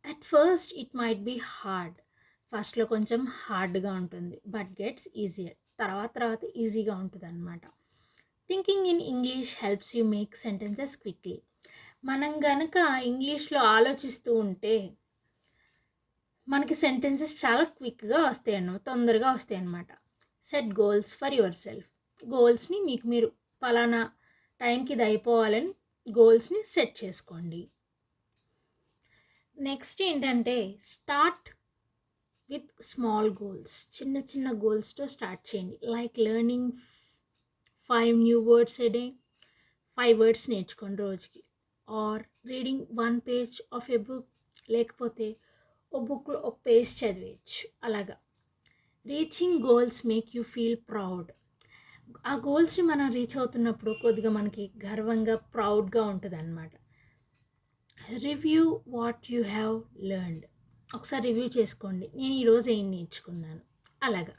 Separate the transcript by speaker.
Speaker 1: At first it might be hard. ఫస్ట్‌లో కొంచెం హార్డ్‌గా ఉంటుంది. But gets easier. తర్వాత తర్వాత ఈజీగా ఉంటదనమాట. Thinking in English helps you make sentences క్విక్‌లీ. మనం గనక ఇంగ్లీష్‌లో ఆలోచిస్తూ ఉంటే మనకి సెంటెన్సెస్ చాలా క్విక్‌గా వస్తాయన్నమాట. తొందరగా వస్తాయన్నమాట. Set goals for yourself. గోల్స్‌ని మీకు మీరు పలానా టైంకి ఇది అయిపోవాలని గోల్స్‌ని సెట్ చేసుకోండి. నెక్స్ట్ ఏంటంటే స్టార్ట్ విత్ స్మాల్ గోల్స్. చిన్న చిన్న గోల్స్‌తో స్టార్ట్ చేయండి. Like learning 5 new words a day. 5 words నేర్చుకోండి రోజుకి. Or reading 1 page of a book. లేకపోతే ఓ బుక్‌లో ఒక పేజ్ చదివేయచ్చు. అలాగా. Reaching goals make you feel proud. ఆ గోల్స్‌ని మనం రీచ్ అవుతున్నప్పుడు కొద్దిగా మనకి గర్వంగా, ప్రౌడ్‌గా ఉంటదనమాట. Review what you have learned. ఒకసారి రివ్యూ చేసుకోండి. నేను ఈరోజు ఏం నేర్చుకున్నాను. అలాగా.